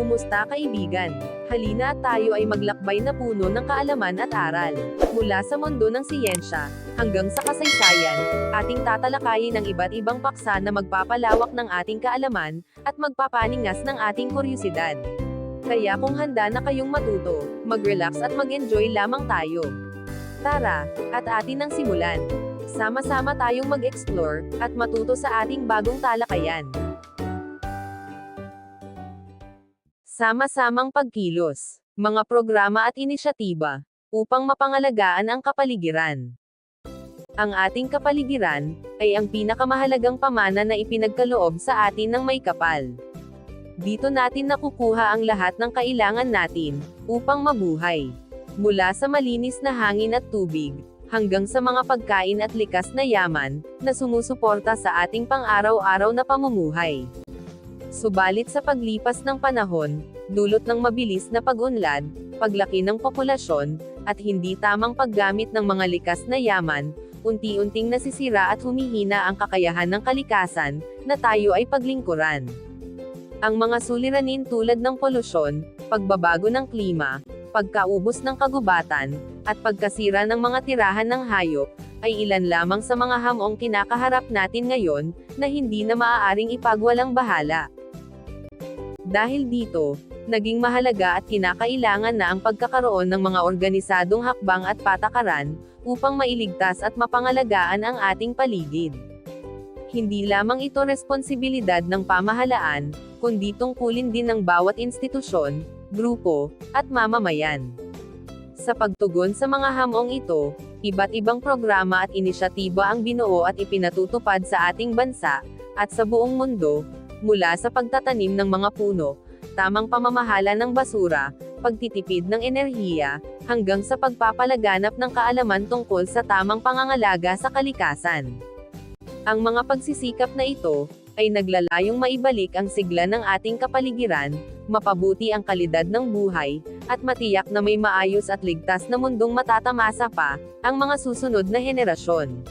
Kumusta kaibigan? Halina at tayo ay maglakbay na puno ng kaalaman at aral. Mula sa mundo ng siyensya, hanggang sa kasaysayan, ating tatalakayin ang iba't ibang paksa na magpapalawak ng ating kaalaman, at magpapaningas ng ating kuryosidad. Kaya kung handa na kayong matuto, mag-relax at mag-enjoy lamang tayo. Tara, at atin ang simulan. Sama-sama tayong mag-explore, at matuto sa ating bagong talakayan. Sama-samang pagkilos, mga programa at inisyatiba, upang mapangalagaan ang kapaligiran. Ang ating kapaligiran, ay ang pinakamahalagang pamana na ipinagkaloob sa atin ng may kapal. Dito natin nakukuha ang lahat ng kailangan natin, upang mabuhay. Mula sa malinis na hangin at tubig, hanggang sa mga pagkain at likas na yaman, na sumusuporta sa ating pang-araw-araw na pamumuhay. Subalit sa paglipas ng panahon, dulot ng mabilis na pag-unlad, paglaki ng populasyon, at hindi tamang paggamit ng mga likas na yaman, unti-unting nasisira at humihina ang kakayahan ng kalikasan, na tayo ay paglingkuran. Ang mga suliranin tulad ng polusyon, pagbabago ng klima, pagkaubos ng kagubatan, at pagkasira ng mga tirahan ng hayop, ay ilan lamang sa mga hamong kinakaharap natin ngayon, na hindi na maaaring ipagwalang bahala. Dahil dito, naging mahalaga at kinakailangan na ang pagkakaroon ng mga organisadong hakbang at patakaran, upang mailigtas at mapangalagaan ang ating paligid. Hindi lamang ito responsibilidad ng pamahalaan, kundi tungkulin din ng bawat institusyon, grupo, at mamamayan. Sa pagtugon sa mga hamong ito, iba't ibang programa at inisyatiba ang binuo at ipinatutupad sa ating bansa, at sa buong mundo, mula sa pagtatanim ng mga puno, tamang pamamahala ng basura, pagtitipid ng enerhiya, hanggang sa pagpapalaganap ng kaalaman tungkol sa tamang pangangalaga sa kalikasan. Ang mga pagsisikap na ito, ay naglalayong maibalik ang sigla ng ating kapaligiran, mapabuti ang kalidad ng buhay, at matiyak na may maayos at ligtas na mundong matatamasa pa, ang mga susunod na henerasyon.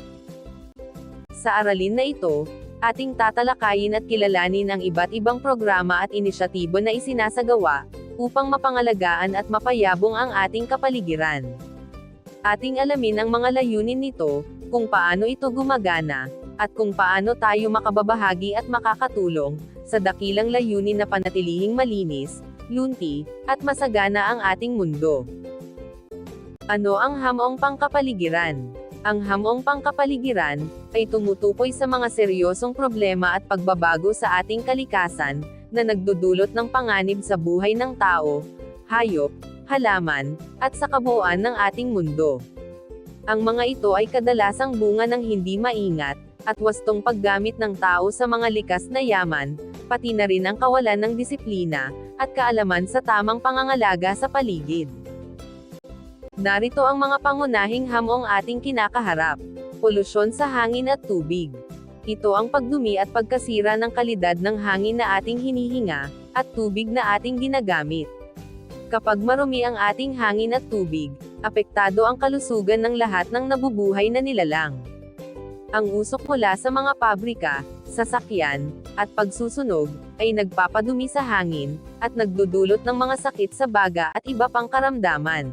Sa aralin na ito, ating tatalakayin at kilalanin ang iba't ibang programa at inisyatibo na isinasagawa, upang mapangalagaan at mapayabong ang ating kapaligiran. Ating alamin ang mga layunin nito, kung paano ito gumagana, at kung paano tayo makababahagi at makakatulong, sa dakilang layunin na panatilihing malinis, lunti, at masagana ang ating mundo. Ano ang hamong pangkapaligiran? Ang hamong pangkapaligiran, ay tumutukoy sa mga seryosong problema at pagbabago sa ating kalikasan, na nagdudulot ng panganib sa buhay ng tao, hayop, halaman, at sa kabuuan ng ating mundo. Ang mga ito ay kadalasang bunga ng hindi maingat, at wastong paggamit ng tao sa mga likas na yaman, pati na rin ang kawalan ng disiplina, at kaalaman sa tamang pangangalaga sa paligid. Narito ang mga pangunahing hamong ating kinakaharap. Polusyon sa hangin at tubig. Ito ang pagdumi at pagkasira ng kalidad ng hangin na ating hinihinga, at tubig na ating ginagamit. Kapag marumi ang ating hangin at tubig, apektado ang kalusugan ng lahat ng nabubuhay na nilalang. Ang usok mula sa mga pabrika, sasakyan, at pagsusunog, ay nagpapadumi sa hangin, at nagdudulot ng mga sakit sa baga at iba pang karamdaman.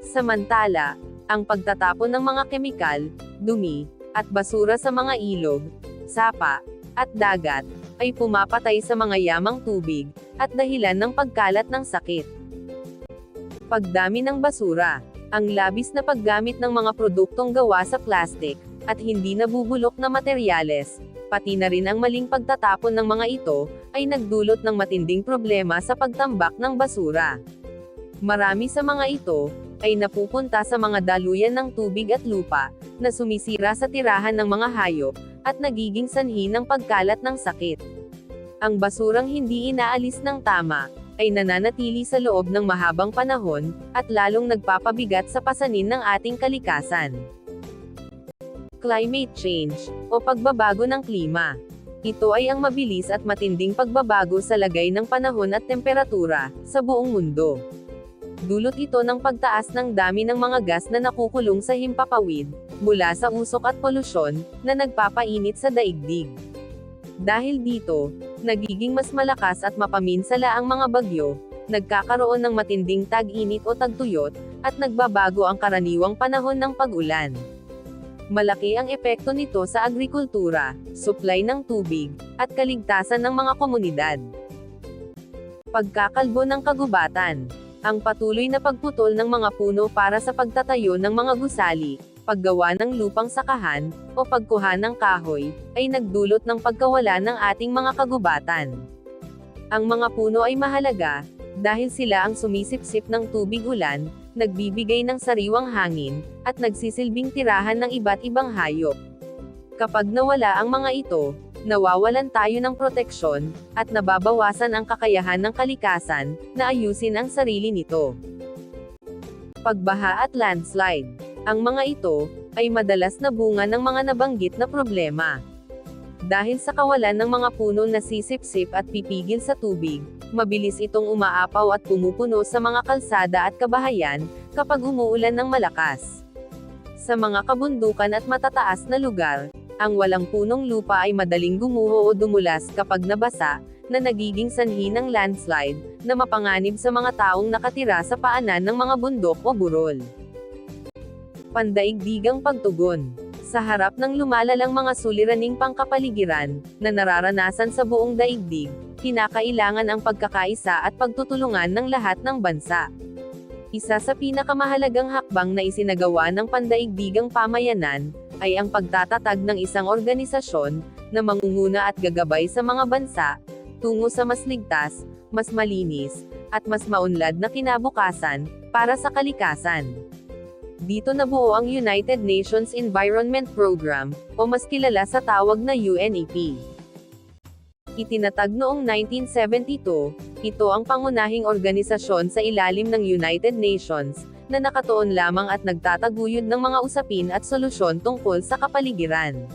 Samantala, ang pagtatapon ng mga kemikal, dumi, at basura sa mga ilog, sapa, at dagat, ay pumapatay sa mga yamang tubig, at dahilan ng pagkalat ng sakit. Pagdami ng basura. Ang labis na paggamit ng mga produktong gawa sa plastik, at hindi nabubulok na materyales, pati na rin ang maling pagtatapon ng mga ito, ay nagdulot ng matinding problema sa pagtambak ng basura. Marami sa mga ito, ay napupunta sa mga daluyan ng tubig at lupa, na sumisira sa tirahan ng mga hayop, at nagiging sanhi ng pagkalat ng sakit. Ang basurang hindi inaalis ng tama, ay nananatili sa loob ng mahabang panahon, at lalong nagpapabigat sa pasanin ng ating kalikasan. Climate change, o pagbabago ng klima. Ito ay ang mabilis at matinding pagbabago sa lagay ng panahon at temperatura, sa buong mundo. Dulot ito ng pagtaas ng dami ng mga gas na nakukulong sa himpapawid, mula sa usok at polusyon, na nagpapainit sa daigdig. Dahil dito, nagiging mas malakas at mapaminsala ang mga bagyo, nagkakaroon ng matinding tag-init o tagtuyot, at nagbabago ang karaniwang panahon ng pag-ulan. Malaki ang epekto nito sa agrikultura, supply ng tubig, at kaligtasan ng mga komunidad. Pagkakalbo ng kagubatan. Ang patuloy na pagputol ng mga puno para sa pagtatayo ng mga gusali, paggawa ng lupang sakahan, o pagkuha ng kahoy, ay nagdulot ng pagkawala ng ating mga kagubatan. Ang mga puno ay mahalaga, dahil sila ang sumisipsip ng tubig ulan, nagbibigay ng sariwang hangin, at nagsisilbing tirahan ng iba't ibang hayop. Kapag nawala ang mga ito, nawawalan tayo ng proteksyon, at nababawasan ang kakayahan ng kalikasan, na ayusin ang sarili nito. Pagbaha at landslide. Ang mga ito, ay madalas na bunga ng mga nabanggit na problema. Dahil sa kawalan ng mga puno na sisipsip at pipigil sa tubig, mabilis itong umaapaw at pumupuno sa mga kalsada at kabahayan, kapag umuulan ng malakas. Sa mga kabundukan at matataas na lugar, ang walang punong lupa ay madaling gumuho o dumulas kapag nabasa, na nagiging sanhi ng landslide, na mapanganib sa mga taong nakatira sa paanan ng mga bundok o burol. Pandaigdigang pagtugon. Sa harap ng lumalalang mga suliraning pangkapaligiran, na nararanasan sa buong daigdig, kinakailangan ang pagkakaisa at pagtutulungan ng lahat ng bansa. Isa sa pinakamahalagang hakbang na isinagawa ng pandaigdigang pamayanan, ay ang pagtatatag ng isang organisasyon, na mangunguna at gagabay sa mga bansa, tungo sa mas ligtas, mas malinis, at mas maunlad na kinabukasan, para sa kalikasan. Dito nabuo ang United Nations Environment Program, o mas kilala sa tawag na UNEP. Itinatag noong 1972, ito ang pangunahing organisasyon sa ilalim ng United Nations, na nakatuon lamang at nagtataguyod ng mga usapin at solusyon tungkol sa kapaligiran.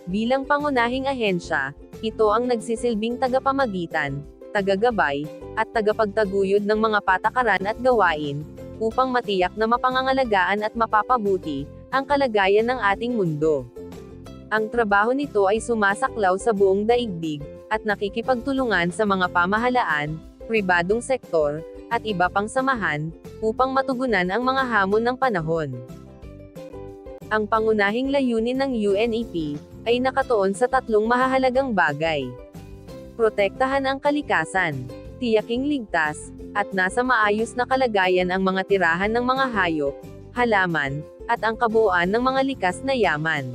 Bilang pangunahing ahensya, ito ang nagsisilbing tagapamagitan, tagagabay, at tagapagtaguyod ng mga patakaran at gawain, upang matiyak na mapangangalagaan at mapapabuti ang kalagayan ng ating mundo. Ang trabaho nito ay sumasaklaw sa buong daigdig, at nakikipagtulungan sa mga pamahalaan, pribadong sektor, at iba pang samahan, upang matugunan ang mga hamon ng panahon. Ang pangunahing layunin ng UNEP, ay nakatuon sa tatlong mahahalagang bagay. Protektahan ang kalikasan, tiyaking ligtas, at nasa maayos na kalagayan ang mga tirahan ng mga hayop, halaman, at ang kabuuan ng mga likas na yaman.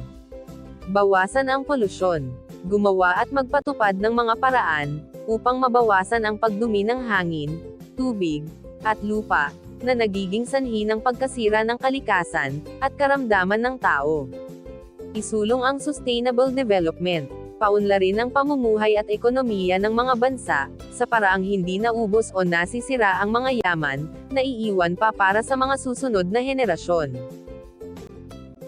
Bawasan ang polusyon, gumawa at magpatupad ng mga paraan, upang mabawasan ang pagdumi ng hangin, tubig, at lupa, na nagiging sanhi ng pagkasira ng kalikasan, at karamdaman ng tao. Isulong ang sustainable development, paunlarin ang pamumuhay at ekonomiya ng mga bansa, sa paraang hindi naubos o nasisira ang mga yaman, na iiwan pa para sa mga susunod na henerasyon.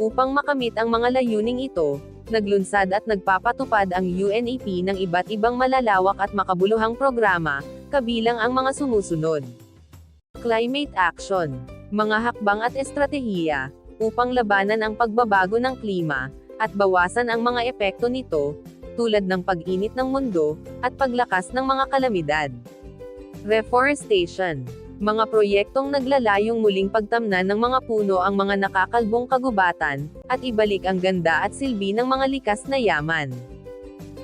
Upang makamit ang mga layuning ito, naglunsad at nagpapatupad ang UNEP ng iba't ibang malalawak at makabuluhang programa, kabilang ang mga sumusunod. Climate action, mga hakbang at estratehiya, upang labanan ang pagbabago ng klima, at bawasan ang mga epekto nito, tulad ng pag-init ng mundo, at paglakas ng mga kalamidad. Reforestation, mga proyektong naglalayong muling pagtamnan ng mga puno ang mga nakakalbong kagubatan, at ibalik ang ganda at silbi ng mga likas na yaman.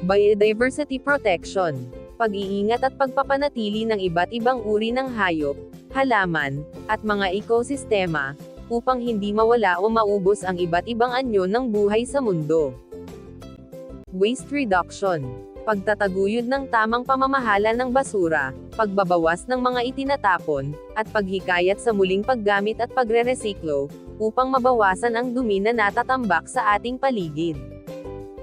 Biodiversity protection, pag-iingat at pagpapanatili ng iba't ibang uri ng hayop, halaman, at mga ekosistema, upang hindi mawala o maubos ang iba't ibang anyo ng buhay sa mundo. Waste reduction, pagtataguyod ng tamang pamamahala ng basura, pagbabawas ng mga itinatapon, at paghikayat sa muling paggamit at pagre-resiklo, upang mabawasan ang dumi na natatambak sa ating paligid.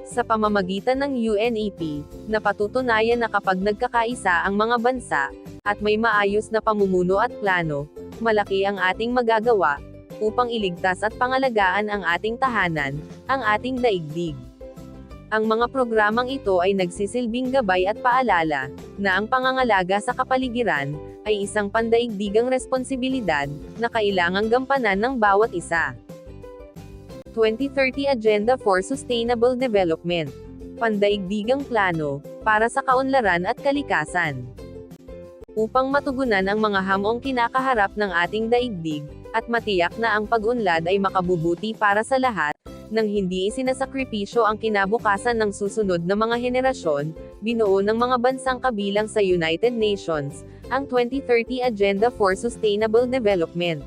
Sa pamamagitan ng UNEP, napatutunayan na kapag nagkakaisa ang mga bansa, at may maayos na pamumuno at plano, malaki ang ating magagawa, upang iligtas at pangalagaan ang ating tahanan, ang ating daigdig. Ang mga programang ito ay nagsisilbing gabay at paalala, na ang pangangalaga sa kapaligiran, ay isang pandaigdigang responsibilidad, na kailangang gampanan ng bawat isa. 2030 Agenda for Sustainable Development. Pandaigdigang plano, para sa kaunlaran at kalikasan. Upang matugunan ang mga hamong kinakaharap ng ating daigdig, at matiyak na ang pag-unlad ay makabubuti para sa lahat, nang hindi isinasakripisyo ang kinabukasan ng susunod na mga henerasyon, binuo ng mga bansang kabilang sa United Nations, ang 2030 Agenda for Sustainable Development.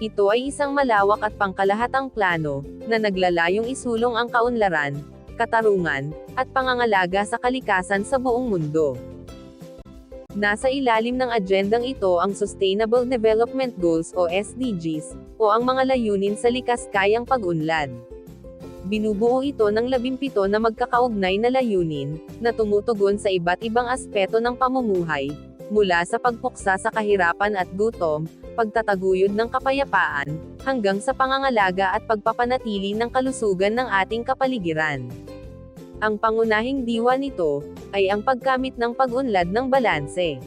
Ito ay isang malawak at pangkalahatang plano, na naglalayong isulong ang kaunlaran, katarungan, at pangangalaga sa kalikasan sa buong mundo. Nasa ilalim ng agendang ito ang Sustainable Development Goals o SDGs, o ang mga layunin sa likas kayang pag-unlad. Binubuo ito ng 17 na magkakaugnay na layunin, na tumutugon sa iba't ibang aspeto ng pamumuhay, mula sa pagpuksa sa kahirapan at gutom, pagtataguyod ng kapayapaan, hanggang sa pangangalaga at pagpapanatili ng kalusugan ng ating kapaligiran. Ang pangunahing diwa nito, ay ang pagkamit ng pag-unlad ng balanse.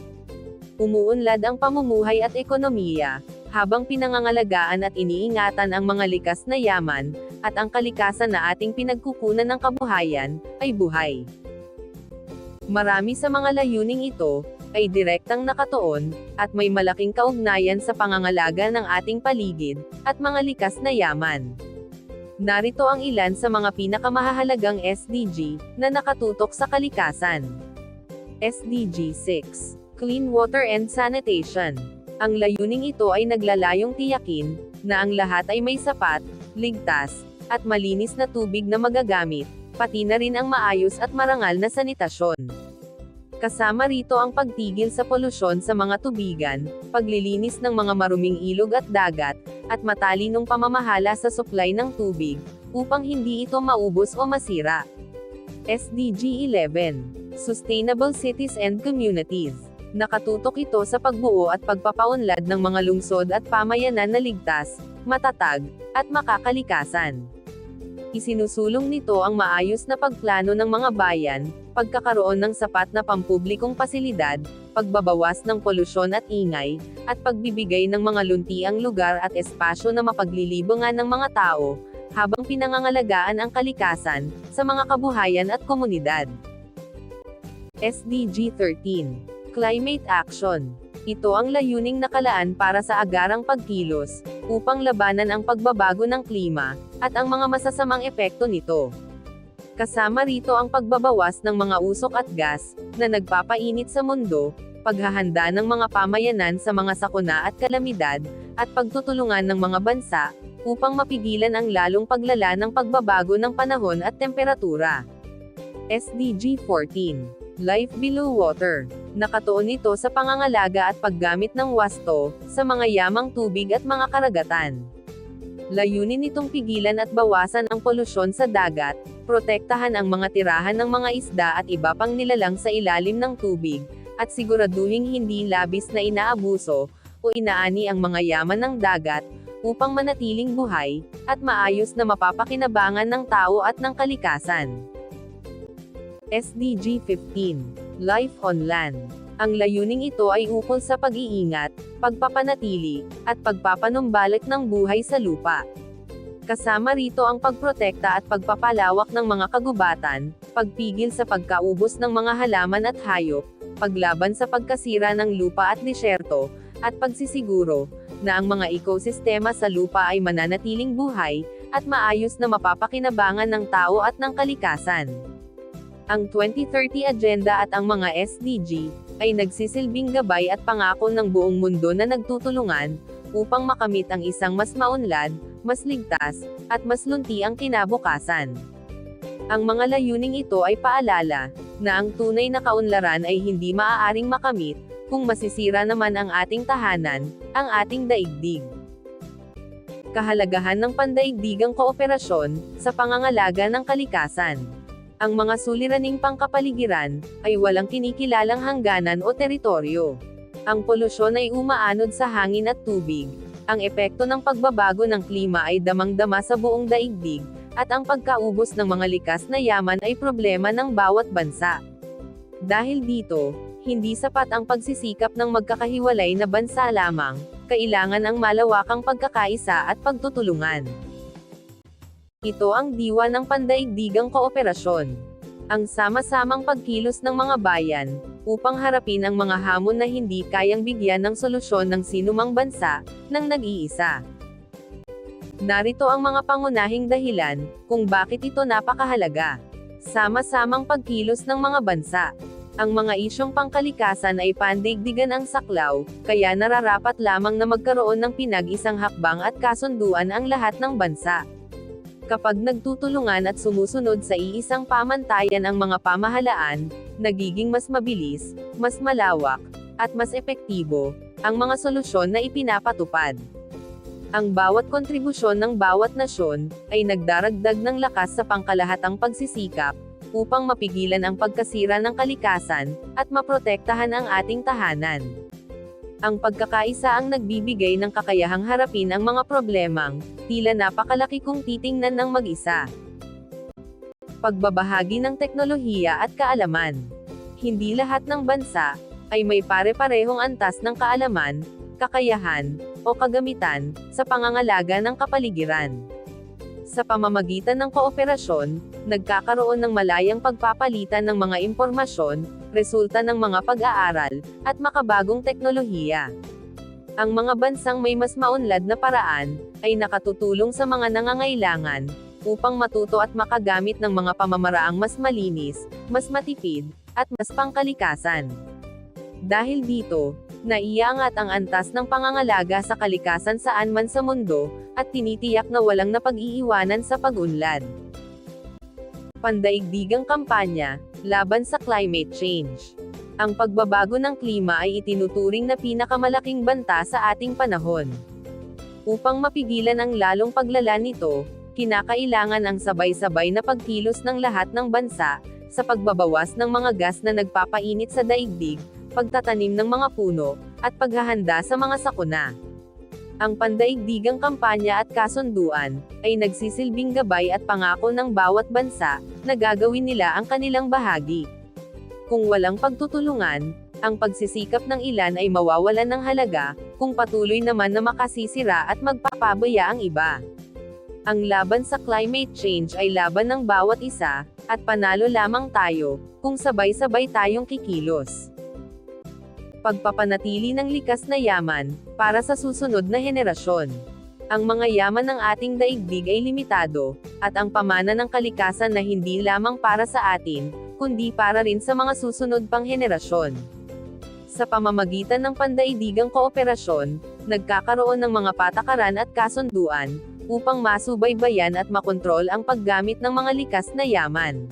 Umuunlad ang pamumuhay at ekonomiya, habang pinangangalagaan at iniingatan ang mga likas na yaman, at ang kalikasan na ating pinagkukunan ng kabuhayan, ay buhay. Marami sa mga layuning ito, ay direktang nakatuon, at may malaking kaugnayan sa pangangalaga ng ating paligid, at mga likas na yaman. Narito ang ilan sa mga pinakamahalagang SDG, na nakatutok sa kalikasan. SDG 6. Clean Water and Sanitation. Ang layuning ito ay naglalayong tiyakin, na ang lahat ay may sapat, ligtas, at malinis na tubig na magagamit, pati na rin ang maayos at marangal na sanitasyon. Kasama rito ang pagtigil sa polusyon sa mga tubigan, paglilinis ng mga maruming ilog at dagat, at matalinong pamamahala sa supply ng tubig, upang hindi ito maubos o masira. SDG 11. Sustainable Cities and Communities. Nakatutok ito sa pagbuo at pagpapaunlad ng mga lungsod at pamayanan na ligtas, matatag, at makakalikasan. Isinusulong nito ang maayos na pagplano ng mga bayan, pagkakaroon ng sapat na pampublikong pasilidad, pagbabawas ng polusyon at ingay, at pagbibigay ng mga luntiang lugar at espasyo na mapaglilibongan ng mga tao, habang pinangangalagaan ang kalikasan, sa mga kabuhayan at komunidad. SDG 13. Climate Action. Ito ang layuning nakalaan para sa agarang pagkilos, upang labanan ang pagbabago ng klima, at ang mga masasamang epekto nito. Kasama rito ang pagbabawas ng mga usok at gas, na nagpapainit sa mundo, paghahanda ng mga pamayanan sa mga sakuna at kalamidad, at pagtutulungan ng mga bansa, upang mapigilan ang lalong paglala ng pagbabago ng panahon at temperatura. SDG 14. Life Below Water. Nakatuon ito sa pangangalaga at paggamit ng wasto, sa mga yamang tubig at mga karagatan. Layunin nitong pigilan at bawasan ang polusyon sa dagat, protektahan ang mga tirahan ng mga isda at iba pang nilalang sa ilalim ng tubig, at siguraduhing hindi labis na inaabuso, o inaani ang mga yaman ng dagat, upang manatiling buhay, at maayos na mapapakinabangan ng tao at ng kalikasan. SDG 15. Life on Land. Ang layuning ito ay ukol sa pag-iingat, pagpapanatili, at pagpapanumbalik ng buhay sa lupa. Kasama rito ang pagprotekta at pagpapalawak ng mga kagubatan, pagpigil sa pagkaubos ng mga halaman at hayop, paglaban sa pagkasira ng lupa at disyerto, at pagsisiguro, na ang mga ekosistema sa lupa ay mananatiling buhay, at maayos na mapapakinabangan ng tao at ng kalikasan. Ang 2030 Agenda at ang mga SDG, ay nagsisilbing gabay at pangako ng buong mundo na nagtutulungan, upang makamit ang isang mas maunlad, mas ligtas, at mas lunti ang kinabukasan. Ang mga layuning ito ay paalala, na ang tunay na kaunlaran ay hindi maaaring makamit, kung masisira naman ang ating tahanan, ang ating daigdig. Kahalagahan ng pandaigdigang kooperasyon, sa pangangalaga ng kalikasan. Ang mga suliraning pangkapaligiran, ay walang kinikilalang hangganan o teritoryo. Ang polusyon ay umaanod sa hangin at tubig. Ang epekto ng pagbabago ng klima ay damang-dama sa buong daigdig, at ang pagkaubos ng mga likas na yaman ay problema ng bawat bansa. Dahil dito, hindi sapat ang pagsisikap ng magkakahiwalay na bansa lamang, kailangan ang malawakang pagkakaisa at pagtutulungan. Ito ang diwa ng pandaigdigang kooperasyon. Ang sama-samang pagkilos ng mga bayan, upang harapin ang mga hamon na hindi kayang bigyan ng solusyon ng sinumang bansa, ng nag-iisa. Narito ang mga pangunahing dahilan, kung bakit ito napakahalaga. Sama-samang pagkilos ng mga bansa. Ang mga isyong pangkalikasan ay pandaigdigan ang saklaw, kaya nararapat lamang na magkaroon ng pinag-isang hakbang at kasunduan ang lahat ng bansa. Kapag nagtutulungan at sumusunod sa iisang pamantayan ang mga pamahalaan, nagiging mas mabilis, mas malawak, at mas epektibo, ang mga solusyon na ipinapatupad. Ang bawat kontribusyon ng bawat nasyon, ay nagdaragdag ng lakas sa pangkalahatang pagsisikap, upang mapigilan ang pagkasira ng kalikasan, at maprotektahan ang ating tahanan. Ang pagkakaisa ang nagbibigay ng kakayahang harapin ang mga problemang, tila napakalaki kung titingnan ng mag-isa. Pagbabahagi ng teknolohiya at kaalaman. Hindi lahat ng bansa, ay may pare-parehong antas ng kaalaman, kakayahan, o kagamitan, sa pangangalaga ng kapaligiran. Sa pamamagitan ng kooperasyon, nagkakaroon ng malayang pagpapalitan ng mga impormasyon, resulta ng mga pag-aaral, at makabagong teknolohiya. Ang mga bansang may mas maunlad na paraan, ay nakatutulong sa mga nangangailangan, upang matuto at makagamit ng mga pamamaraang mas malinis, mas matipid, at mas pangkalikasan. Dahil dito, naiangat ang antas ng pangangalaga sa kalikasan saan man sa mundo, at tinitiyak na walang napag-iiwanan sa pag-unlad. Pandaigdigang kampanya, laban sa climate change. Ang pagbabago ng klima ay itinuturing na pinakamalaking banta sa ating panahon. Upang mapigilan ang lalong paglala nito, kinakailangan ang sabay-sabay na pagkilos ng lahat ng bansa, sa pagbabawas ng mga gas na nagpapainit sa daigdig, pagtatanim ng mga puno, at paghahanda sa mga sakuna. Ang pandaigdigang kampanya at kasunduan, ay nagsisilbing gabay at pangako ng bawat bansa, na gagawin nila ang kanilang bahagi. Kung walang pagtutulungan, ang pagsisikap ng ilan ay mawawalan ng halaga, kung patuloy naman na makasisira at magpapabaya ang iba. Ang laban sa climate change ay laban ng bawat isa, at panalo lamang tayo, kung sabay-sabay tayong kikilos. Pagpapanatili ng likas na yaman, para sa susunod na henerasyon. Ang mga yaman ng ating daigdig ay limitado, at ang pamana ng kalikasan na hindi lamang para sa atin, kundi para rin sa mga susunod pang henerasyon. Sa pamamagitan ng pandaigdigang kooperasyon, nagkakaroon ng mga patakaran at kasunduan, upang masubaybayan at makontrol ang paggamit ng mga likas na yaman.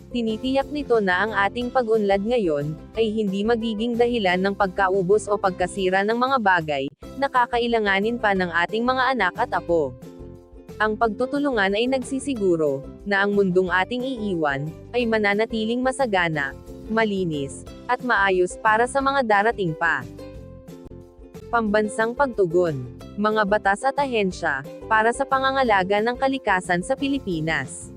Tinitiyak nito na ang ating pag-unlad ngayon, ay hindi magiging dahilan ng pagkaubos o pagkasira ng mga bagay, na kakailanganin pa ng ating mga anak at apo. Ang pagtutulungan ay nagsisiguro, na ang mundong ating iiwan, ay mananatiling masagana, malinis, at maayos para sa mga darating pa. Pambansang pagtugon. Mga batas at ahensya, para sa pangangalaga ng kalikasan sa Pilipinas.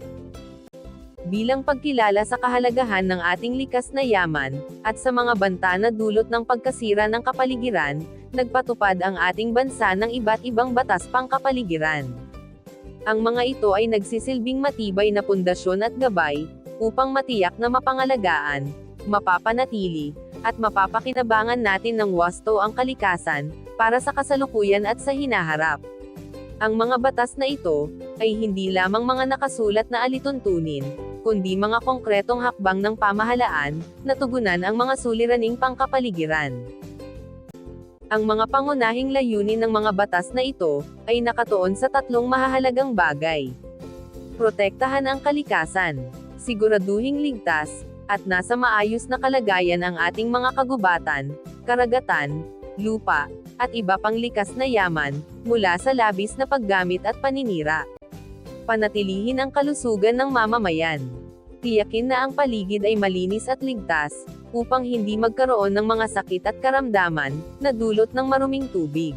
Bilang pagkilala sa kahalagahan ng ating likas na yaman, at sa mga banta na dulot ng pagkasira ng kapaligiran, nagpatupad ang ating bansa ng iba't ibang batas pangkapaligiran. Ang mga ito ay nagsisilbing matibay na pundasyon at gabay, upang matiyak na mapangalagaan, mapapanatili, at mapapakinabangan natin ng wasto ang kalikasan, para sa kasalukuyan at sa hinaharap. Ang mga batas na ito, ay hindi lamang mga nakasulat na alituntunin, kundi mga konkretong hakbang ng pamahalaan, na tugunan ang mga suliraning pangkapaligiran. Ang mga pangunahing layunin ng mga batas na ito, ay nakatuon sa tatlong mahahalagang bagay. Protektahan ang kalikasan, siguraduhing ligtas, at nasa maayos na kalagayan ang ating mga kagubatan, karagatan, lupa, at iba pang likas na yaman, mula sa labis na paggamit at paninira. Panatilihin ang kalusugan ng mamamayan. Tiyakin na ang paligid ay malinis at ligtas, upang hindi magkaroon ng mga sakit at karamdaman, na dulot ng maruming tubig.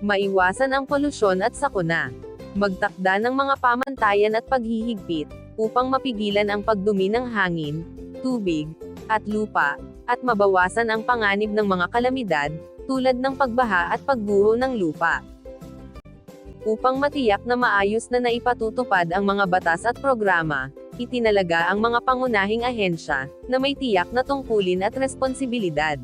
Maiwasan ang polusyon at sakuna. Magtakda ng mga pamantayan at paghihigpit, upang mapigilan ang pagdumi ng hangin, tubig, at lupa, at mabawasan ang panganib ng mga kalamidad, tulad ng pagbaha at pagguho ng lupa. Upang matiyak na maayos na naipatutupad ang mga batas at programa, itinalaga ang mga pangunahing ahensya na may tiyak na tungkulin at responsibilidad.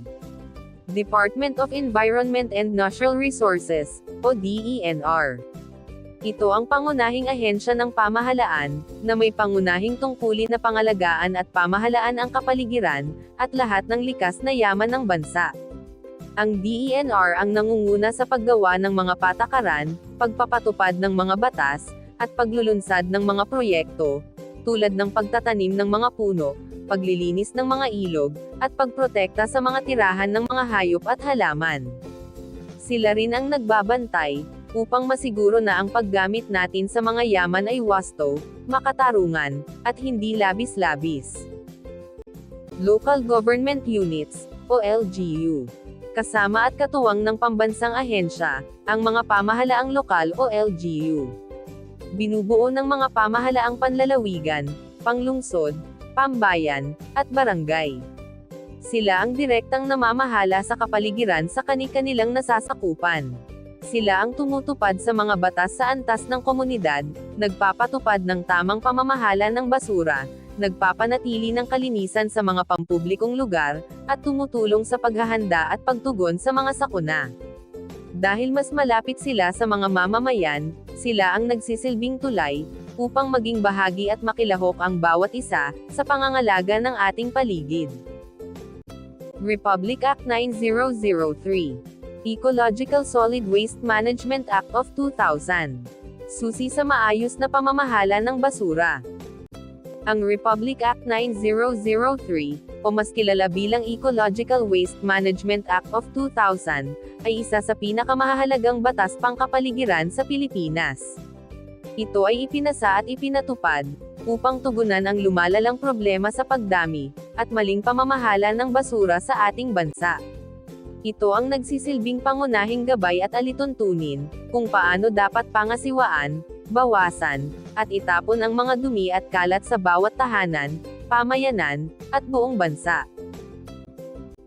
Department of Environment and Natural Resources, o DENR. Ito ang pangunahing ahensya ng pamahalaan, na may pangunahing tungkulin na pangalagaan at pamahalaan ang kapaligiran, at lahat ng likas na yaman ng bansa. Ang DENR ang nangunguna sa paggawa ng mga patakaran, pagpapatupad ng mga batas, at paglulunsad ng mga proyekto, tulad ng pagtatanim ng mga puno, paglilinis ng mga ilog, at pagprotekta sa mga tirahan ng mga hayop at halaman. Sila rin ang nagbabantay, upang masiguro na ang paggamit natin sa mga yaman ay wasto, makatarungan, at hindi labis-labis. Local Government Units, o LGU. Kasama at katuwang ng pambansang ahensya, ang mga pamahalaang lokal o LGU. Binubuo ng mga pamahalaang panlalawigan, panglungsod, pambayan, at barangay. Sila ang direktang namamahala sa kapaligiran sa kani-kanilang nasasakupan. Sila ang tumutupad sa mga batas sa antas ng komunidad, nagpapatupad ng tamang pamamahala ng basura, nagpapanatili ng kalinisan sa mga pampublikong lugar, at tumutulong sa paghahanda at pagtugon sa mga sakuna. Dahil mas malapit sila sa mga mamamayan, sila ang nagsisilbing tulay, upang maging bahagi at makilahok ang bawat isa, sa pangangalaga ng ating paligid. Republic Act 9003. Ecological Solid Waste Management Act of 2000. Susi sa maayos na pamamahala ng basura. Ang Republic Act 9003, o mas kilala bilang Ecological Waste Management Act of 2000, ay isa sa pinakamahalagang batas pangkapaligiran sa Pilipinas. Ito ay ipinasa at ipinatupad, upang tugunan ang lumalalang problema sa pagdami, at maling pamamahala ng basura sa ating bansa. Ito ang nagsisilbing pangunahing gabay at alituntunin, kung paano dapat pangasiwaan, bawasan, at itapon ang mga dumi at kalat sa bawat tahanan, pamayanan, at buong bansa.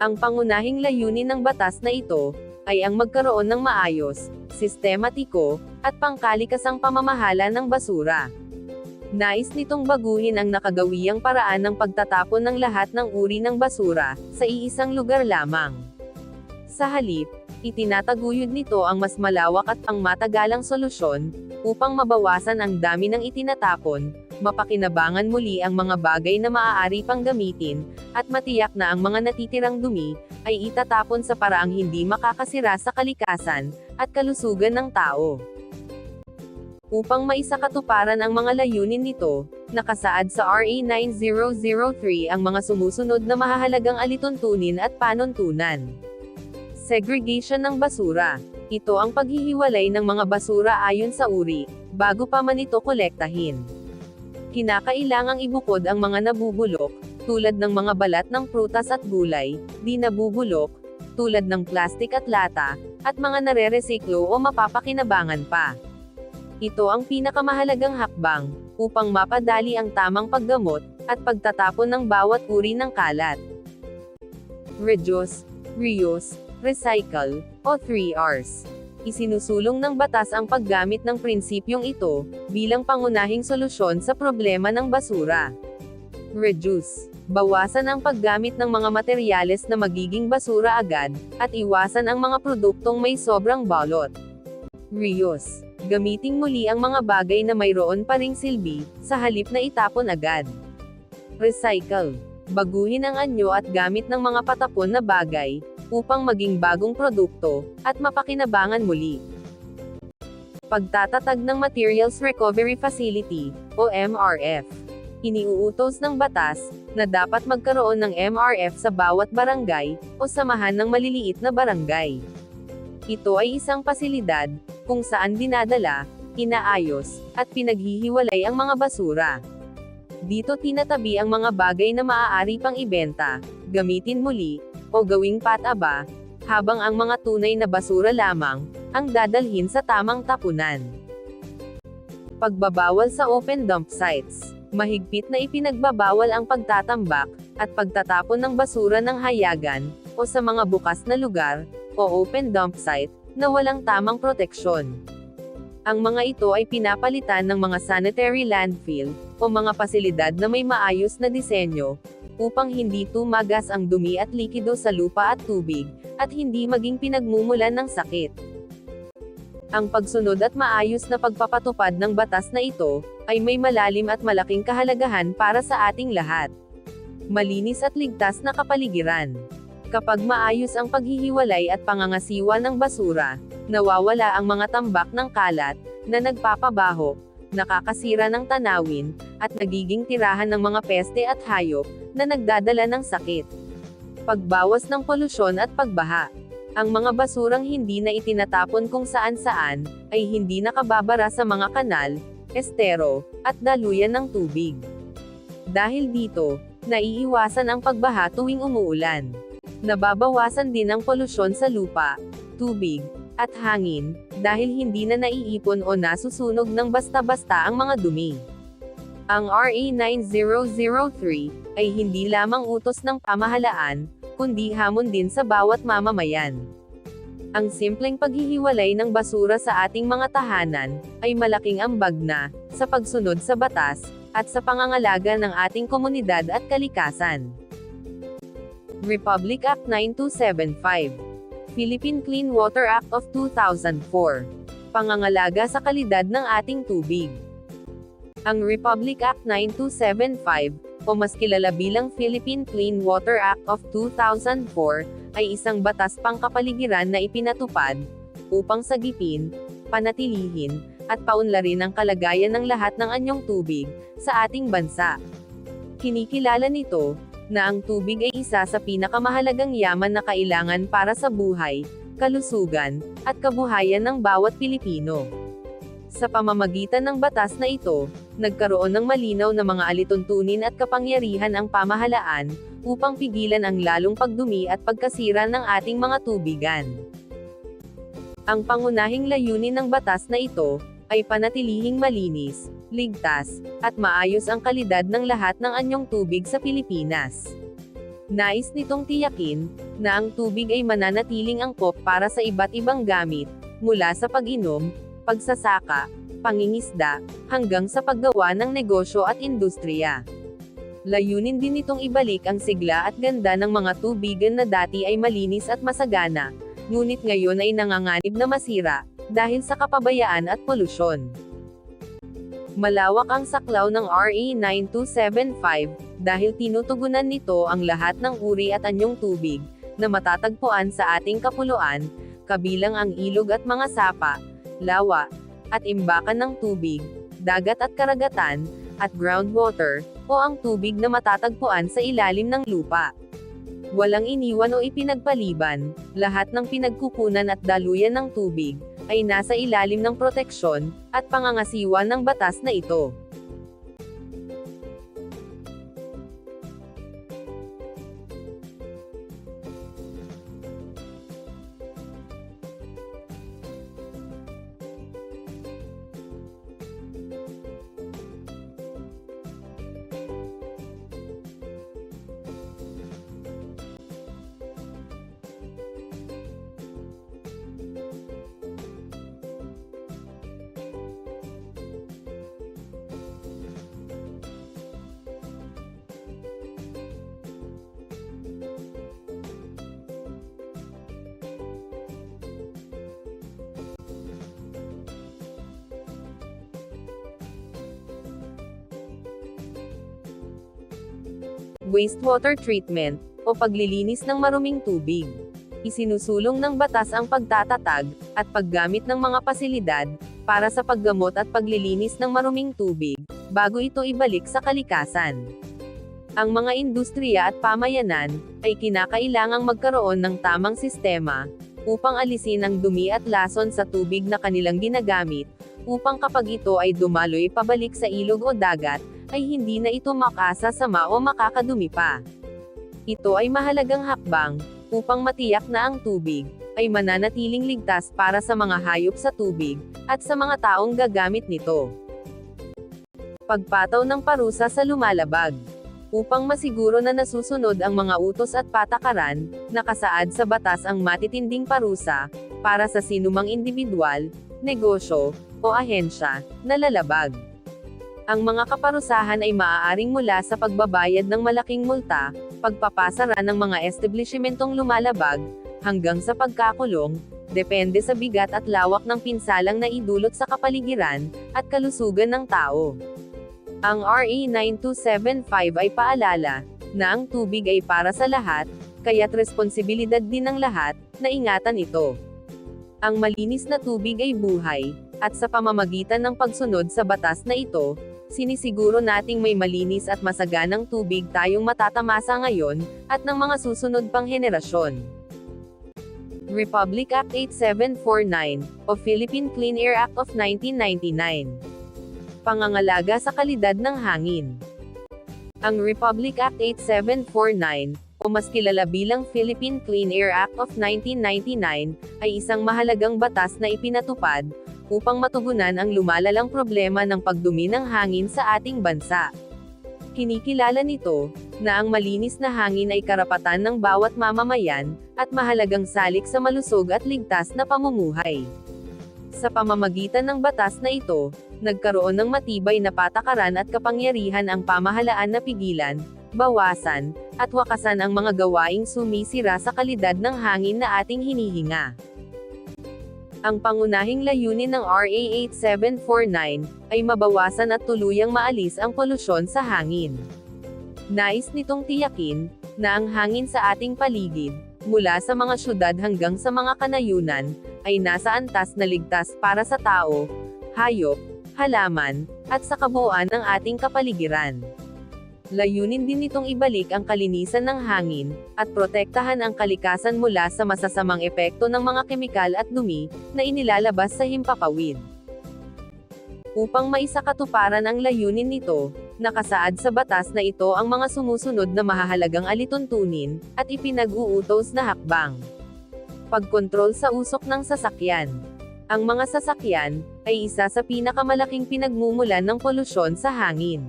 Ang pangunahing layunin ng batas na ito, ay ang magkaroon ng maayos, sistematiko, at pangkalikasang pamamahala ng basura. Nais nitong baguhin ang nakagawiyang paraan ng pagtatapon ng lahat ng uri ng basura, sa iisang lugar lamang. Sa halip, itinataguyod nito ang mas malawak at pangmatagalang solusyon, upang mabawasan ang dami ng itinatapon, mapakinabangan muli ang mga bagay na maaari pang gamitin, at matiyak na ang mga natitirang dumi, ay itatapon sa paraang hindi makakasira sa kalikasan, at kalusugan ng tao. Upang maisakatuparan ang mga layunin nito, nakasaad sa RA 9003 ang mga sumusunod na mahahalagang alituntunin at panuntunan. Segregation ng basura. Ito ang paghihiwalay ng mga basura ayon sa uri, bago pa man ito kolektahin. Kinakailangang ibukod ang mga nabubulok, tulad ng mga balat ng prutas at gulay, di nabubulok, tulad ng plastik at lata, at mga nareresiklo o mapapakinabangan pa. Ito ang pinakamahalagang hakbang, upang mapadali ang tamang paggamot, at pagtatapon ng bawat uri ng kalat. Reduce, reuse, recycle, o 3Rs. Isinusulong ng batas ang paggamit ng prinsipyong ito, bilang pangunahing solusyon sa problema ng basura. Reduce. Bawasan ang paggamit ng mga materyales na magiging basura agad, at iwasan ang mga produktong may sobrang balot. Reuse. Gamiting muli ang mga bagay na mayroon pa ring silbi, sa halip na itapon agad. Recycle. Baguhin ang anyo at gamit ng mga patapon na bagay, upang maging bagong produkto, at mapakinabangan muli. Pagtatatag ng Materials Recovery Facility, o MRF. Iniuutos ng batas, na dapat magkaroon ng MRF sa bawat barangay, o samahan ng maliliit na barangay. Ito ay isang pasilidad, kung saan dinadala, inaayos, at pinaghihiwalay ang mga basura. Dito tinatabi ang mga bagay na maaari pang ibenta, gamitin muli, o gawing pataba, habang ang mga tunay na basura lamang, ang dadalhin sa tamang tapunan. Pagbabawal sa open dump sites. Mahigpit na ipinagbabawal ang pagtatambak, at pagtatapon ng basura ng hayagan, o sa mga bukas na lugar, o open dump site, na walang tamang proteksyon. Ang mga ito ay pinapalitan ng mga sanitary landfill, o mga pasilidad na may maayos na disenyo, upang hindi tumagas ang dumi at likido sa lupa at tubig, at hindi maging pinagmumulan ng sakit. Ang pagsunod at maayos na pagpapatupad ng batas na ito, ay may malalim at malaking kahalagahan para sa ating lahat. Malinis at ligtas na kapaligiran. Kapag maayos ang paghihiwalay at pangangasiwa ng basura, nawawala ang mga tambak ng kalat, na nagpapabaho, nakakasira ng tanawin, at nagiging tirahan ng mga peste at hayop, na nagdadala ng sakit. Pagbawas ng polusyon at pagbaha. Ang mga basurang hindi na itinatapon kung saan-saan, ay hindi nakababara sa mga kanal, estero, at daluyan ng tubig. Dahil dito, naiiwasan ang pagbaha tuwing umuulan. Nababawasan din ang polusyon sa lupa, tubig, at hangin, dahil hindi na naiipon o nasusunog ng basta-basta ang mga dumi. Ang RA 9003 ay hindi lamang utos ng pamahalaan, kundi hamon din sa bawat mamamayan. Ang simpleng paghihiwalay ng basura sa ating mga tahanan, ay malaking ambag na, sa pagsunod sa batas, at sa pangangalaga ng ating komunidad at kalikasan. Republic Act 9275. Philippine Clean Water Act of 2004. Pangangalaga sa kalidad ng ating tubig. Ang Republic Act 9275, o mas kilala bilang Philippine Clean Water Act of 2004, ay isang batas pangkapaligiran na ipinatupad, upang sagipin, panatilihin, at paunlarin ang kalagayan ng lahat ng anyong tubig, sa ating bansa. Kinikilala nito, na ang tubig ay isa sa pinakamahalagang yaman na kailangan para sa buhay, kalusugan, at kabuhayan ng bawat Pilipino. Sa pamamagitan ng batas na ito, nagkaroon ng malinaw na mga alituntunin at kapangyarihan ang pamahalaan, upang pigilan ang lalong pagdumi at pagkasira ng ating mga tubigan. Ang pangunahing layunin ng batas na ito, ay panatilihing malinis, ligtas, at maayos ang kalidad ng lahat ng anyong tubig sa Pilipinas. Nais nitong tiyakin, na ang tubig ay mananatiling angkop para sa iba't ibang gamit, mula sa pag-inom, pagsasaka, pangingisda, hanggang sa paggawa ng negosyo at industriya. Layunin din nitong ibalik ang sigla at ganda ng mga tubigan na dati ay malinis at masagana, ngunit ngayon ay nanganganib na masira, dahil sa kapabayaan at polusyon. Malawak ang saklaw ng RA 9275, dahil tinutugunan nito ang lahat ng uri at anyong tubig, na matatagpuan sa ating kapuluan, kabilang ang ilog at mga sapa, lawa, at imbakan ng tubig, dagat at karagatan, at groundwater, o ang tubig na matatagpuan sa ilalim ng lupa. Walang iniwan o ipinagpaliban, lahat ng pinagkukunan at daluyan ng tubig, ay nasa ilalim ng proteksyon, at pangangasiwa ng batas na ito. Wastewater treatment, o paglilinis ng maruming tubig. Isinusulong ng batas ang pagtatatag, at paggamit ng mga pasilidad, para sa paggamot at paglilinis ng maruming tubig, bago ito ibalik sa kalikasan. Ang mga industriya at pamayanan, ay kinakailangang magkaroon ng tamang sistema, upang alisin ang dumi at lason sa tubig na kanilang ginagamit, upang kapag ito ay dumaloy pabalik sa ilog o dagat, ay hindi na ito makasasama o makakadumi pa. Ito ay mahalagang hakbang, upang matiyak na ang tubig, ay mananatiling ligtas para sa mga hayop sa tubig, at sa mga taong gagamit nito. Pagpataw ng parusa sa lumalabag. Upang masiguro na nasusunod ang mga utos at patakaran, nakasaad sa batas ang matitinding parusa, para sa sinumang individual, negosyo, o ahensya, na lalabag. Ang mga kaparusahan ay maaaring mula sa pagbabayad ng malaking multa, pagpapasara ng mga establishmentong lumalabag, hanggang sa pagkakulong, depende sa bigat at lawak ng pinsalang na idulot sa kapaligiran, at kalusugan ng tao. Ang RA 9275 ay paalala, na ang tubig ay para sa lahat, kaya't responsibilidad din ng lahat, na ingatan ito. Ang malinis na tubig ay buhay, at sa pamamagitan ng pagsunod sa batas na ito, sinisiguro nating may malinis at masaganang tubig tayong matatamasa ngayon, at ng mga susunod pang henerasyon. Republic Act 8749, o Philippine Clean Air Act of 1999. Pangangalaga sa kalidad ng hangin. Ang Republic Act 8749, o mas kilala bilang Philippine Clean Air Act of 1999, ay isang mahalagang batas na ipinatupad, upang matugunan ang lumalalang problema ng pagdumi ng hangin sa ating bansa. Kinikilala nito, na ang malinis na hangin ay karapatan ng bawat mamamayan, at mahalagang salik sa malusog at ligtas na pamumuhay. Sa pamamagitan ng batas na ito, nagkaroon ng matibay na patakaran at kapangyarihan ang pamahalaan na pigilan, bawasan, at wakasan ang mga gawaing sumisira sa kalidad ng hangin na ating hinihinga. Ang pangunahing layunin ng RA 8749, ay mabawasan at tuluyang maalis ang polusyon sa hangin. Nais nitong tiyakin, na ang hangin sa ating paligid, mula sa mga syudad hanggang sa mga kanayunan, ay nasa antas na ligtas para sa tao, hayop, halaman, at sa kabuuan ng ating kapaligiran. Layunin din nitong ibalik ang kalinisan ng hangin, at protektahan ang kalikasan mula sa masasamang epekto ng mga kemikal at dumi, na inilalabas sa himpapawid. Upang maisakatuparan ang layunin nito, nakasaad sa batas na ito ang mga sumusunod na mahahalagang alituntunin, at ipinag-uutos na hakbang. Pagkontrol sa usok ng sasakyan. Ang mga sasakyan, ay isa sa pinakamalaking pinagmumulan ng polusyon sa hangin.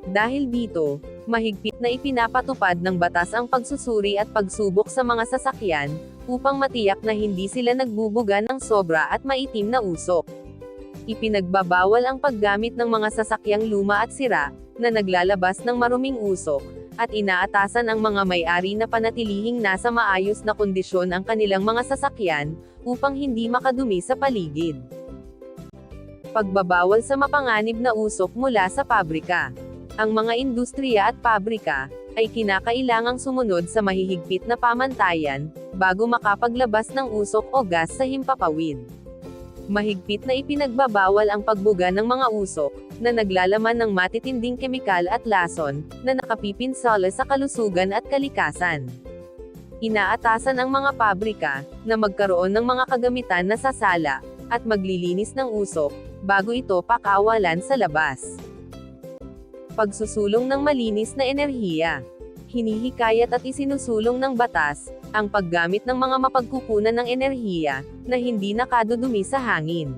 Dahil dito, mahigpit na ipinapatupad ng batas ang pagsusuri at pagsubok sa mga sasakyan, upang matiyak na hindi sila nagbubuga ng sobra at maitim na usok. Ipinagbabawal ang paggamit ng mga sasakyang luma at sira, na naglalabas ng maruming usok, at inaatasan ang mga may-ari na panatilihing nasa maayos na kondisyon ang kanilang mga sasakyan, upang hindi makadumi sa paligid. Pagbabawal sa mapanganib na usok mula sa pabrika. Ang mga industriya at pabrika, ay kinakailangang sumunod sa mahihigpit na pamantayan, bago makapaglabas ng usok o gas sa himpapawid. Mahigpit na ipinagbabawal ang pagbuga ng mga usok, na naglalaman ng matitinding kemikal at lason, na nakapipinsala sa kalusugan at kalikasan. Inaatasan ang mga pabrika, na magkaroon ng mga kagamitan na sasala, at maglilinis ng usok, bago ito pakawalan sa labas. Pagsusulong ng malinis na enerhiya. Hinihikayat at isinusulong ng batas, ang paggamit ng mga mapagkukunan ng enerhiya, na hindi nakadudumi sa hangin.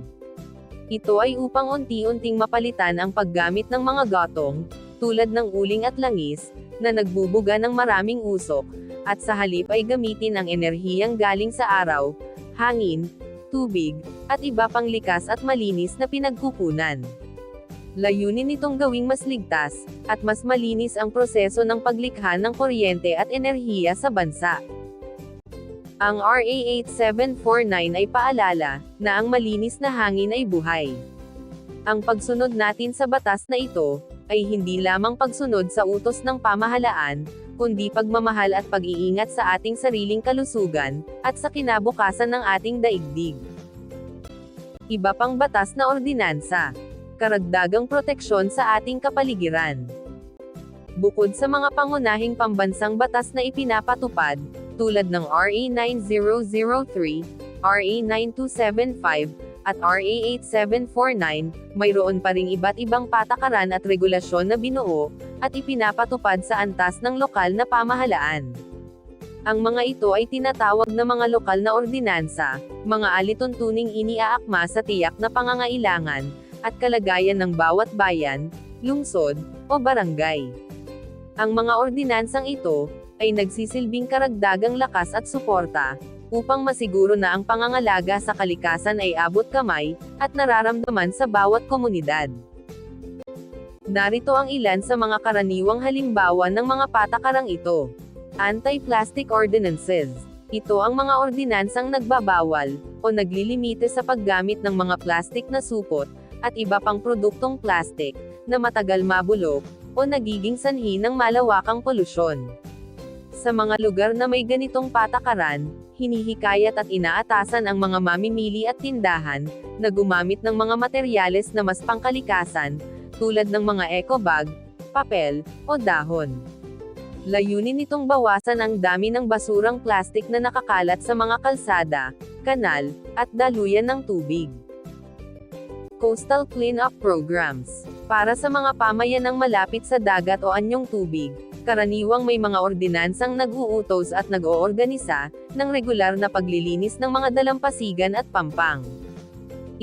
Ito ay upang unti-unting mapalitan ang paggamit ng mga gatong, tulad ng uling at langis, na nagbubuga ng maraming usok, at sa halip ay gamitin ang enerhiyang galing sa araw, hangin, tubig, at iba pang likas at malinis na pinagkukunan. Layunin nitong gawing mas ligtas, at mas malinis ang proseso ng paglikha ng kuryente at enerhiya sa bansa. Ang RA 8749 ay paalala, na ang malinis na hangin ay buhay. Ang pagsunod natin sa batas na ito, ay hindi lamang pagsunod sa utos ng pamahalaan, kundi pagmamahal at pag-iingat sa ating sariling kalusugan, at sa kinabukasan ng ating daigdig. Iba pang batas na ordinansa. Karagdagang proteksyon sa ating kapaligiran. Bukod sa mga pangunahing pambansang batas na ipinapatupad, tulad ng RA 9003, RA 9275, at RA 8749, mayroon pa ring iba't ibang patakaran at regulasyon na binuo, at ipinapatupad sa antas ng lokal na pamahalaan. Ang mga ito ay tinatawag na mga lokal na ordinansa, mga alituntuning iniaakma sa tiyak na pangangailangan, at kalagayan ng bawat bayan, lungsod, o barangay. Ang mga ordinansang ito, ay nagsisilbing karagdagang lakas at suporta, upang masiguro na ang pangangalaga sa kalikasan ay abot kamay, at nararamdaman sa bawat komunidad. Narito ang ilan sa mga karaniwang halimbawa ng mga patakarang ito. Anti-plastic ordinances. Ito ang mga ordinansang nagbabawal, o naglilimite sa paggamit ng mga plastik na supot, at iba pang produktong plastik, na matagal mabulok, o nagiging sanhi ng malawakang polusyon. Sa mga lugar na may ganitong patakaran, hinihikayat at inaatasan ang mga mamimili at tindahan, na gumamit ng mga materyales na mas pangkalikasan, tulad ng mga eco bag, papel, o dahon. Layunin nitong bawasan ang dami ng basurang plastik na nakakalat sa mga kalsada, kanal, at daluyan ng tubig. Coastal Cleanup Programs. Para sa mga pamayanang malapit sa dagat o anyong tubig, karaniwang may mga ordinansang nag-uutos at nag-oorganisa ng regular na paglilinis ng mga dalampasigan at pampang.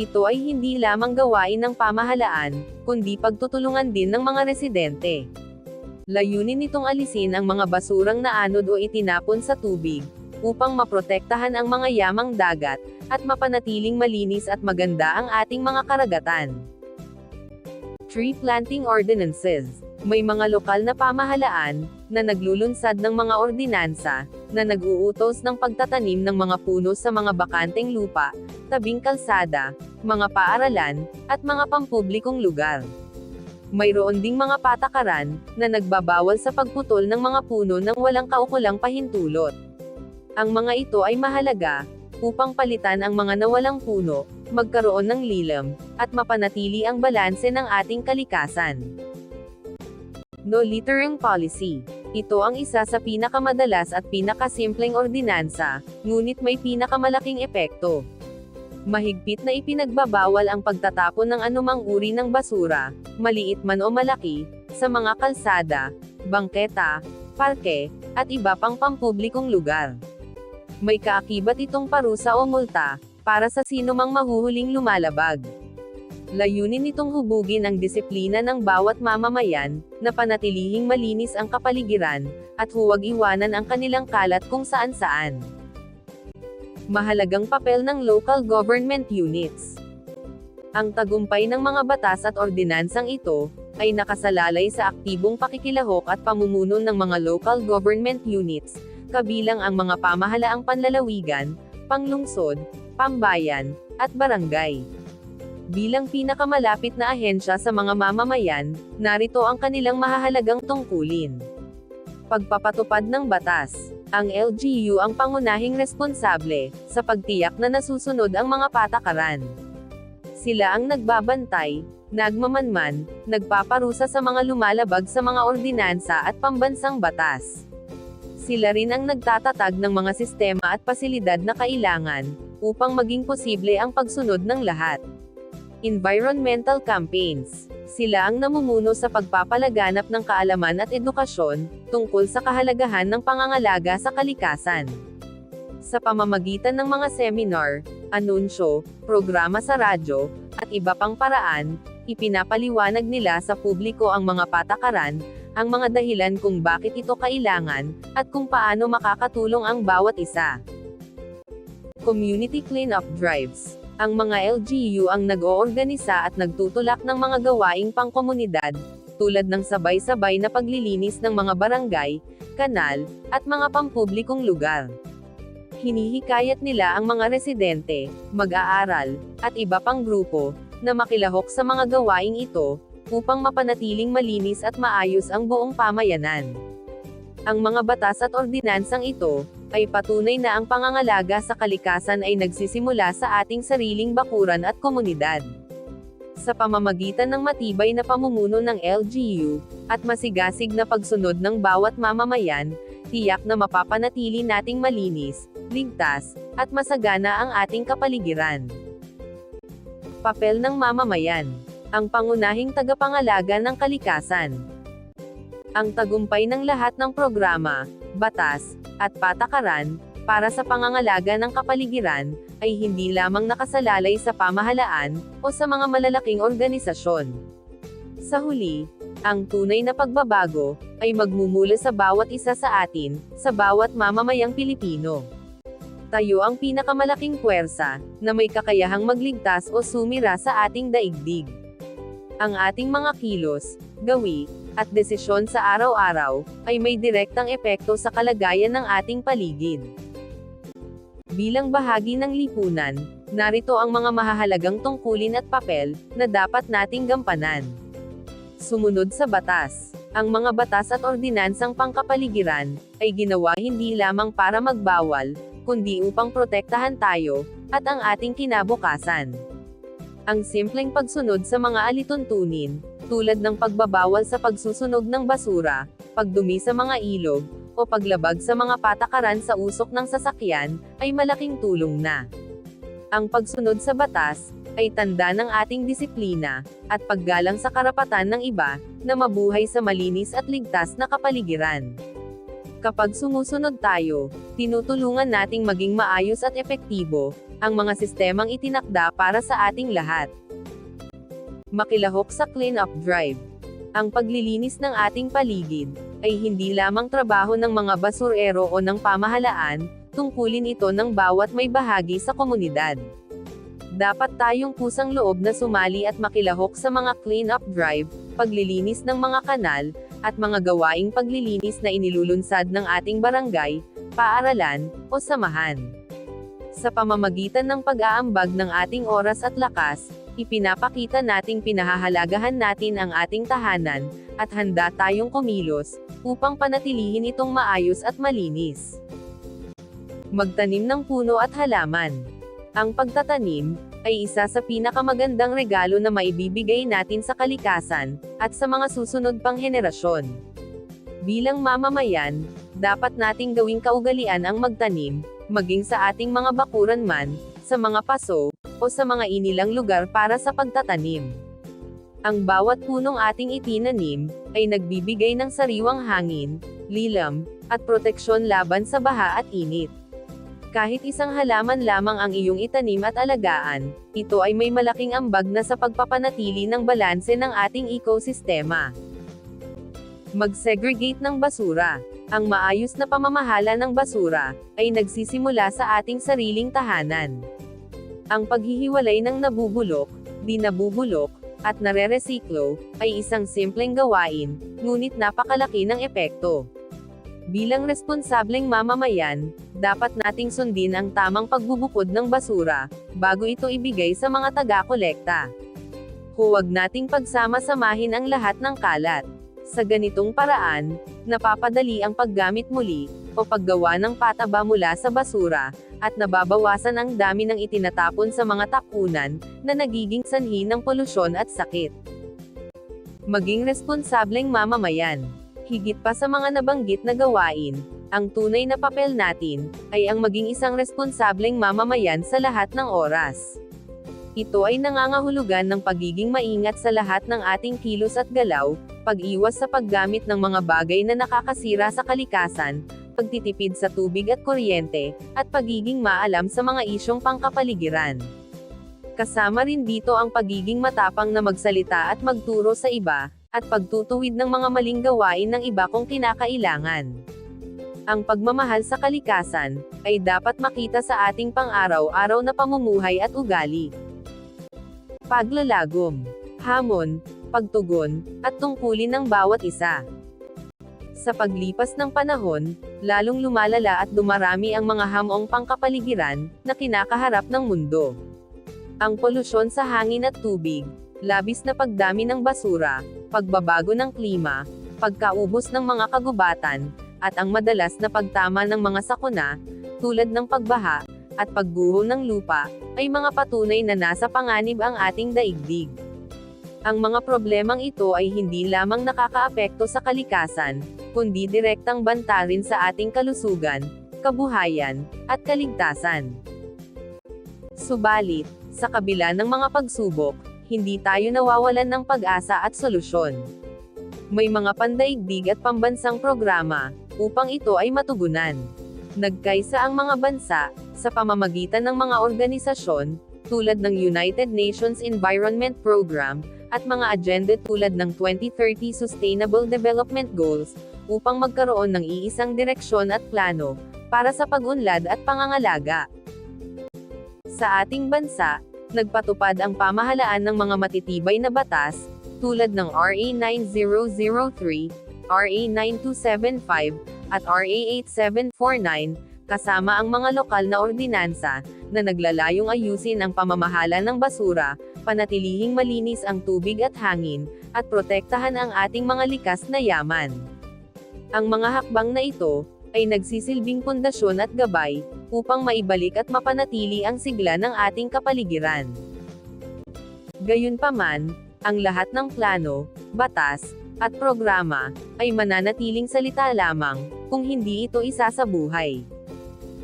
Ito ay hindi lamang gawain ng pamahalaan, kundi pagtutulungan din ng mga residente. Layunin nitong alisin ang mga basurang naanod o itinapon sa tubig, upang maprotektahan ang mga yamang dagat, at mapanatiling malinis at maganda ang ating mga karagatan. Tree Planting Ordinances. May mga lokal na pamahalaan, na naglulunsad ng mga ordinansa, na nag-uutos ng pagtatanim ng mga puno sa mga bakanteng lupa, tabing kalsada, mga paaralan, at mga pampublikong lugar. Mayroon ding mga patakaran, na nagbabawal sa pagputol ng mga puno nang walang kaukulang pahintulot. Ang mga ito ay mahalaga, upang palitan ang mga nawalang puno, magkaroon ng lilam, at mapanatili ang balanse ng ating kalikasan. No Littering Policy. Ito ang isa sa pinakamadalas at pinakasimpleng ordinansa, ngunit may pinakamalaking epekto. Mahigpit na ipinagbabawal ang pagtatapon ng anumang uri ng basura, maliit man o malaki, sa mga kalsada, bangketa, parke, at iba pang pampublikong lugar. May kaakibat itong parusa o multa, para sa sinumang mahuhuling lumalabag. Layunin nitong hubugin ang disiplina ng bawat mamamayan, na panatilihing malinis ang kapaligiran, at huwag iwanan ang kanilang kalat kung saan-saan. Mahalagang papel ng local government units. Ang tagumpay ng mga batas at ordinansang ito, ay nakasalalay sa aktibong pakikilahok at pamumuno ng mga local government units, kabilang ang mga pamahalaang panlalawigan, panglungsod, pambayan, at barangay. Bilang pinakamalapit na ahensya sa mga mamamayan, narito ang kanilang mahahalagang tungkulin. Pagpapatupad ng batas. Ang LGU ang pangunahing responsable, sa pagtiyak na nasusunod ang mga patakaran. Sila ang nagbabantay, nagmamanman, nagpaparusa sa mga lumalabag sa mga ordinansa at pambansang batas. Sila rin ang nagtatatag ng mga sistema at pasilidad na kailangan, upang maging posible ang pagsunod ng lahat. Environmental campaigns. Sila ang namumuno sa pagpapalaganap ng kaalaman at edukasyon, tungkol sa kahalagahan ng pangangalaga sa kalikasan. Sa pamamagitan ng mga seminar, anunsyo, programa sa radyo, at iba pang paraan, ipinapaliwanag nila sa publiko ang mga patakaran, ang mga dahilan kung bakit ito kailangan, at kung paano makakatulong ang bawat isa. Community Cleanup Drives. Ang mga LGU ang nag-oorganisa at nagtutulak ng mga gawaing pangkomunidad, tulad ng sabay-sabay na paglilinis ng mga barangay, kanal, at mga pampublikong lugar. Hinihikayat nila ang mga residente, mag-aaral, at iba pang grupo, na makilahok sa mga gawaing ito, upang mapanatiling malinis at maayos ang buong pamayanan. Ang mga batas at ordinansang ito, ay patunay na ang pangangalaga sa kalikasan ay nagsisimula sa ating sariling bakuran at komunidad. Sa pamamagitan ng matibay na pamumuno ng LGU, at masigasig na pagsunod ng bawat mamamayan, tiyak na mapapanatili nating malinis, ligtas, at masagana ang ating kapaligiran. Papel ng mamamayan. Ang pangunahing tagapangalaga ng kalikasan. Ang tagumpay ng lahat ng programa, batas, at patakaran, para sa pangangalaga ng kapaligiran, ay hindi lamang nakasalalay sa pamahalaan, o sa mga malalaking organisasyon. Sa huli, ang tunay na pagbabago, ay magmumula sa bawat isa sa atin, sa bawat mamamayang Pilipino. Tayo ang pinakamalaking puwersa, na may kakayahang magligtas o sumira sa ating daigdig. Ang ating mga kilos, gawi, at desisyon sa araw-araw, ay may direktang epekto sa kalagayan ng ating paligid. Bilang bahagi ng lipunan, narito ang mga mahahalagang tungkulin at papel, na dapat nating gampanan. Sumunod sa batas. Ang mga batas at ordinansang pangkapaligiran, ay ginawa hindi lamang para magbawal, kundi upang protektahan tayo, at ang ating kinabukasan. Ang simpleng pagsunod sa mga alituntunin, tulad ng pagbabawal sa pagsusunog ng basura, pagdumi sa mga ilog, o paglabag sa mga patakaran sa usok ng sasakyan, ay malaking tulong na. Ang pagsunod sa batas, ay tanda ng ating disiplina, at paggalang sa karapatan ng iba, na mabuhay sa malinis at ligtas na kapaligiran. Kapag sumusunod tayo, tinutulungan nating maging maayos at epektibo, ang mga sistemang itinakda para sa ating lahat. Makilahok sa clean-up drive. Ang paglilinis ng ating paligid, ay hindi lamang trabaho ng mga basurero o ng pamahalaan, tungkulin ito ng bawat may bahagi sa komunidad. Dapat tayong kusang loob na sumali at makilahok sa mga clean-up drive, paglilinis ng mga kanal, at mga gawaing paglilinis na inilulunsad ng ating barangay, paaralan, o samahan. Sa pamamagitan ng pag-aambag ng ating oras at lakas, ipinapakita nating pinahahalagahan natin ang ating tahanan, at handa tayong kumilos, upang panatilihin itong maayos at malinis. Magtanim ng puno at halaman. Ang pagtatanim, ay isa sa pinakamagandang regalo na maibibigay natin sa kalikasan, at sa mga susunod pang henerasyon. Bilang mamamayan, dapat nating gawing kaugalian ang magtanim, maging sa ating mga bakuran man, sa mga paso, o sa mga inilang lugar para sa pagtatanim. Ang bawat punong ating itinanim, ay nagbibigay ng sariwang hangin, lilam, at proteksyon laban sa baha at init. Kahit isang halaman lamang ang iyong itanim at alagaan, ito ay may malaking ambag na sa pagpapanatili ng balanse ng ating ekosistema. Mag-segregate ng basura. Ang maayos na pamamahala ng basura, ay nagsisimula sa ating sariling tahanan. Ang paghihiwalay ng nabubulok, di nabubulok, at nare-resiklo, ay isang simpleng gawain, ngunit napakalaki ng epekto. Bilang responsableng mamamayan, dapat nating sundin ang tamang pagbubukod ng basura, bago ito ibigay sa mga taga-kolekta. Huwag nating pagsama-samahin ang lahat ng kalat. Sa ganitong paraan, napapadali ang paggamit muli, o paggawa ng pataba mula sa basura, at nababawasan ang dami ng itinatapon sa mga tapunan, na nagiging sanhi ng polusyon at sakit. Maging responsableng mamamayan. Higit pa sa mga nabanggit na gawain, ang tunay na papel natin, ay ang maging isang responsableng mamamayan sa lahat ng oras. Ito ay nangangahulugan ng pagiging maingat sa lahat ng ating kilos at galaw, pag-iwas sa paggamit ng mga bagay na nakakasira sa kalikasan, pagtitipid sa tubig at kuryente, at pagiging maalam sa mga isyong pangkapaligiran. Kasama rin dito ang pagiging matapang na magsalita at magturo sa iba, at pagtutuwid ng mga maling gawain ng iba kung kinakailangan. Ang pagmamahal sa kalikasan, ay dapat makita sa ating pang-araw-araw na pamumuhay at ugali. Paglalagom, hamon, pagtugon, at tungkulin ng bawat isa. Sa paglipas ng panahon, lalong lumalala at dumarami ang mga hamong pangkapaligiran, na kinakaharap ng mundo. Ang polusyon sa hangin at tubig, labis na pagdami ng basura, pagbabago ng klima, pagkaubos ng mga kagubatan, at ang madalas na pagtama ng mga sakuna, tulad ng pagbaha, at pagguho ng lupa, ay mga patunay na nasa panganib ang ating daigdig. Ang mga problemang ito ay hindi lamang nakakaapekto sa kalikasan, kundi direktang banta rin sa ating kalusugan, kabuhayan, at kaligtasan. Subalit, sa kabila ng mga pagsubok, hindi tayo nawawalan ng pag-asa at solusyon. May mga pandaigdig at pambansang programa, upang ito ay matugunan. Nagkaisa ang mga bansa, sa pamamagitan ng mga organisasyon, tulad ng United Nations Environment Program, at mga agenda tulad ng 2030 Sustainable Development Goals, upang magkaroon ng iisang direksyon at plano, para sa pag-unlad at pangangalaga. Sa ating bansa, nagpatupad ang pamahalaan ng mga matitibay na batas, tulad ng RA 9003, RA 9275, at RA 8749, kasama ang mga lokal na ordinansa, na naglalayong ayusin ang pamamahala ng basura, panatilihing malinis ang tubig at hangin, at protektahan ang ating mga likas na yaman. Ang mga hakbang na ito, ay nagsisilbing pundasyon at gabay, upang maibalik at mapanatili ang sigla ng ating kapaligiran. Gayunpaman, ang lahat ng plano, batas, at programa, ay mananatiling salita lamang, kung hindi ito isasabuhay.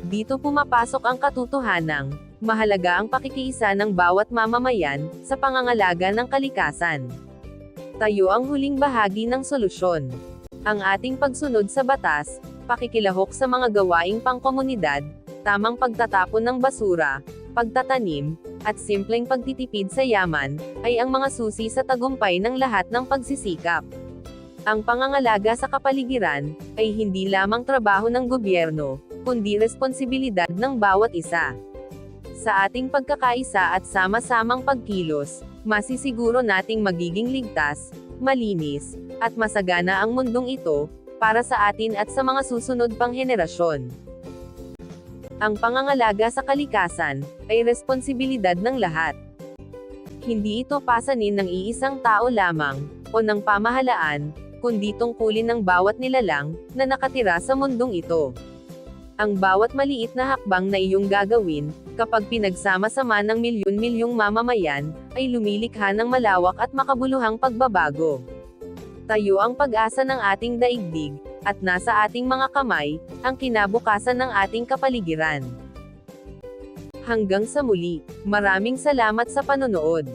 Dito pumapasok ang katotohanang, mahalaga ang pakikiisa ng bawat mamamayan, sa pangangalaga ng kalikasan. Tayo ang huling bahagi ng solusyon. Ang ating pagsunod sa batas, pakikilahok sa mga gawaing pangkomunidad, tamang pagtatapon ng basura, pagtatanim, at simpleng pagtitipid sa yaman, ay ang mga susi sa tagumpay ng lahat ng pagsisikap. Ang pangangalaga sa kapaligiran, ay hindi lamang trabaho ng gobyerno, kundi responsibilidad ng bawat isa. Sa ating pagkakaisa at sama-samang pagkilos, masisiguro nating magiging ligtas, malinis, at masagana ang mundong ito, para sa atin at sa mga susunod pang henerasyon. Ang pangangalaga sa kalikasan, ay responsibilidad ng lahat. Hindi ito pasanin ng iisang tao lamang, o ng pamahalaan, kundi tungkulin ng bawat nilalang, na nakatira sa mundong ito. Ang bawat maliit na hakbang na iyong gagawin, kapag pinagsama-sama ng milyon-milyong mamamayan, ay lumilikha ng malawak at makabuluhang pagbabago. Tayo ang pag-asa ng ating daigdig, at nasa ating mga kamay, ang kinabukasan ng ating kapaligiran. Hanggang sa muli, maraming salamat sa panonood.